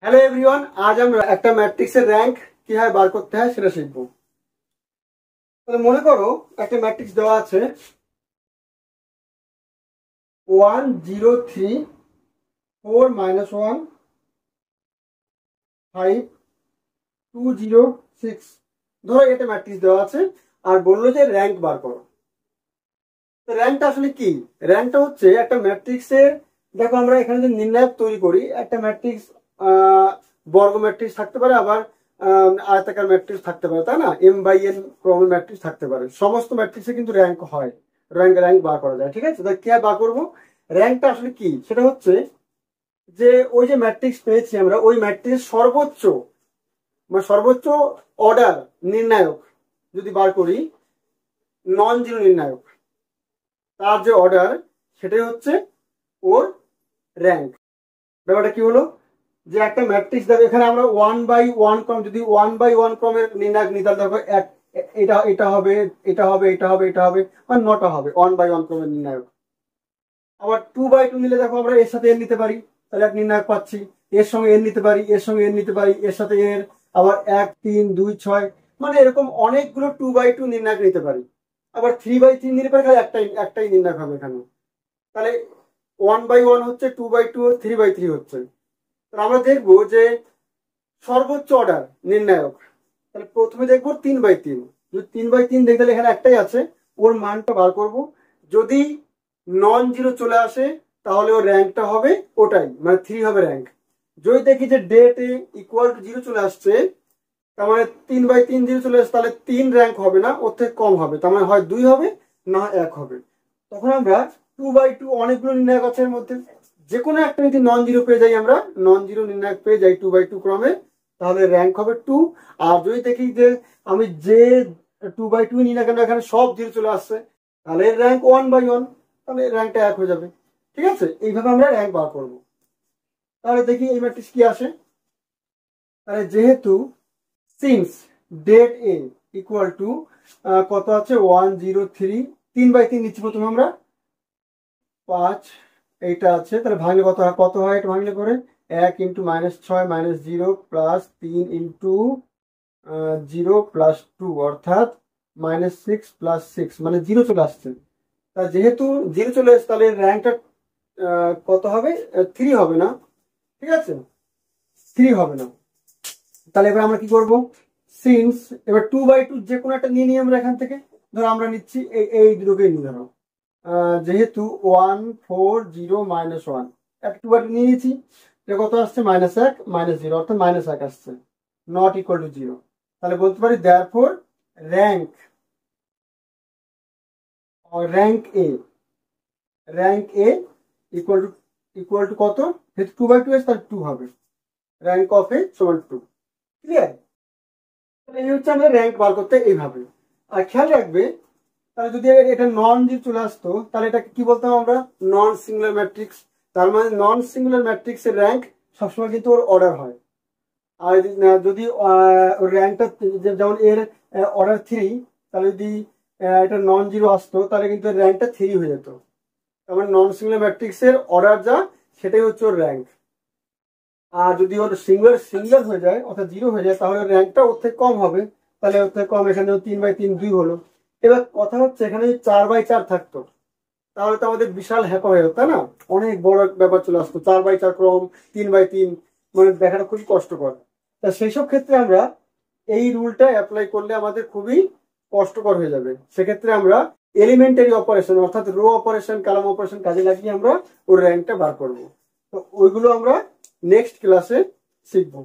Hello everyone, আজ আমরা একটা ম্যাট্রিক্সের র্যাঙ্ক কিভাবে বার করতে হয় সেটা শিখবো। তাহলে মনে করো একটা ম্যাট্রিক্স দেওয়া আছে 1 0 3 4 -1 5 2 0 6। ধরো এটা ম্যাট্রিক্স দেওয়া আছে আর বললো যে র্যাঙ্ক বার করো। তো র্যাঙ্কটা আসলে কি? র্যাঙ্কটা হচ্ছে একটা ম্যাট্রিক্সের, দেখো আমরা এখানে যে নির্ণায়ক তৈরি করি, একটা ম্যাট্রিক্স বর্গ ম্যাট্রিক্স থাকতে পারে, আবার আয়তাকার ম্যাট্রিক্স থাকতে পারে, তাই না? m/n ক্রমের ম্যাট্রিক্স থাকতে পারে। সমস্ত ম্যাট্রিক্সে কিন্তু র্যাঙ্ক হয়, র্যাঙ্ক বার করা যায়, ঠিক আছে? তাহলে কি বার করবো? র্যাঙ্কটা আসলে কি সেটা হচ্ছে যে ওই যে ম্যাট্রিক্স পেয়েছি আমরা, ওই ম্যাট্রিক্স সর্বোচ্চ অর্ডার নির্ণায়ক যদি বার করি, নন জিরো নির্ণায়ক, তার যে অর্ডার সেটাই হচ্ছে ওর র্যাঙ্ক। ব্যাপারটা কি হলো যে একটা ম্যাট্রিক্স দেখো, এখানে আমরা 1/1 ক্রম, যদি 1/1 ক্রমের নির্ণায়ক নিই তাহলে দেখো এটা এটা হবে, এটা হবে, এটা হবে, এটা হবে, মানে 9টা হবে 1/1 ক্রমের নির্ণায়ক। আবার 2/2 নিলে দেখো আমরা এর সাথে এর নিতে পারি, তাহলে এক নির্ণায়ক পাচ্ছি। এর সঙ্গে এর নিতে পারি, এর সঙ্গে এর নিতে পারি, এর সাথে এর, আবার 1 3 2 6, মানে এরকম অনেকগুলো 2/2 নির্ণায়ক নিতে পারি। আবার 3/3 নিতে পারি, খালি একটাই নির্ণায়ক হবে এখানে। তাহলে 1/1 হচ্ছে, 2/2, 3/3 হচ্ছে। তাহলে আমরা দেখবো যে সর্বোচ্চ অর্ডার নির্ণায়ক, তাহলে প্রথমে দেখবো 3/3। যদি 3/3 দেখি তাহলে এখানে একটাই আছে, ওর মানটা বার করব। যদি নন জিরো চলে আসে তাহলে ওর র্যাঙ্কটা হবে ওটাই, মানে 3 হবে র্যাঙ্ক। যদি দেখি যে ডেটে ইকুয়াল টু 0 চলে আসছে, তার মানে 3/3 0 চলে আসছে, তাহলে 3 র্যাঙ্ক হবে না, ওর থেকে কম হবে, তার মানে হয় 2 হবে না 1 হবে। তখন আমরা 2/2, অনেকগুলো নির্ণায়ক আছে এর মধ্যে, যে কোনো একটা যদি নন জিরো পেয়ে যাই, আমরা নন জিরো নির্ণায়ক পেয়ে যাই 2/2 ক্রমে, তাহলে র্যাঙ্ক হবে 2। আর যদি দেখি যে আমি যে 2/2 নিই না কেন এখানে সব জিরো চলে আসছে, তাহলে র্যাঙ্ক 1/1, তাহলে র্যাঙ্কটা 1 হয়ে যাবে। ঠিক আছে, এইভাবে আমরা র্যাঙ্ক বার করবো। তাহলে দেখি এই ম্যাট্রিক্স কি আসে। তাহলে যেহেতু since det A equal to কত আছে 1 0 3, 3/3 নিচ্ছি প্রথমে আমরা, 5 এইটা আছে, তাহলে ভাঙলে কত হয় এটা ভাঙলে করে 1 × -6 -0 + 3 × 0 + 2, অর্থাৎ -6 + 6, মানে 0 চলে আসছে। তা যেহেতু 0 চলে আসছে তাহলে র্যাঙ্কটা কত হবে? 3 হবে না, ঠিক আছে? 3 হবে না। তাহলে এবার আমরা কি করব? সিন্স এবার 2/2 যে কোনো একটা নিয়ে নিই আমরা এখান থেকে। ধরো আমরা নিচ্ছি এই দুটোকেই নিয়ে, ধরো যেহেতু 1 4 0 -1, একটা 2/2 নিয়ে নিয়েছি, কত আসছে? -1 -0, অর্থাৎ -1 আসছে, নট ইকুয়াল টু 0। তাহলে বলতে পারি therefore rank A equal to কত? যেহেতু 2/2 আছে তাহলে 2 হবে, র্যাঙ্ক অফ এ সমান 2। ক্লিয়ার? এই হচ্ছে আমাদের র্যাঙ্ক বার করতে এইভাবে। আর খেয়াল রাখবে, তাহলে যদি এটা নন জিরো চলে আসতো তাহলে এটাকে কি বলতাম আমরা? Non singular matrix. তার মানে নন সিঙ্গুলার ম্যাট্রিক্স এর র্যাঙ্ক সবসময় কিন্তু ওর অর্ডার হয়। আর যদি ওর র্যাঙ্কটা যেমন এর অর্ডার 3, তাহলে যদি এটা নন জিরো আসতো তাহলে কিন্তু র্যাঙ্কটা 3 হয়ে যেত। তার মানে নন সিঙ্গুলার ম্যাট্রিক্স এর অর্ডার যা, সেটাই হচ্ছে ওর র্যাঙ্ক। আর যদি ওর সিঙ্গুলার হয়ে যায়, অর্থাৎ 0 হয়ে যায়, তাহলে র্যাঙ্কটা ওর থেকে কম হবে। তাহলে ওর থেকে কম, এখানে 3/3 2 হলো। এবার কথা হচ্ছে এখানে যদি 4/4 থাকতো তাহলে তো আমাদের বিশাল হ্যাপা হয়ে যেত, তাই না? অনেক বড় ব্যাপার চলে আসতো, 4/4 ক্রম, 3/3, মানে দেখাটা খুবই কষ্টকর। তা সেই সব ক্ষেত্রে আমরা এই রুলটা অ্যাপ্লাই করলে আমাদের খুবই কষ্টকর হয়ে যাবে। সেক্ষেত্রে আমরা এলিমেন্টারি অপারেশন, অর্থাৎ রো অপারেশন, কলাম অপারেশন কাজে লাগিয়ে আমরা ওর র্যাঙ্কটা বার করবো। তো ওইগুলো আমরা নেক্সট ক্লাসে শিখবো।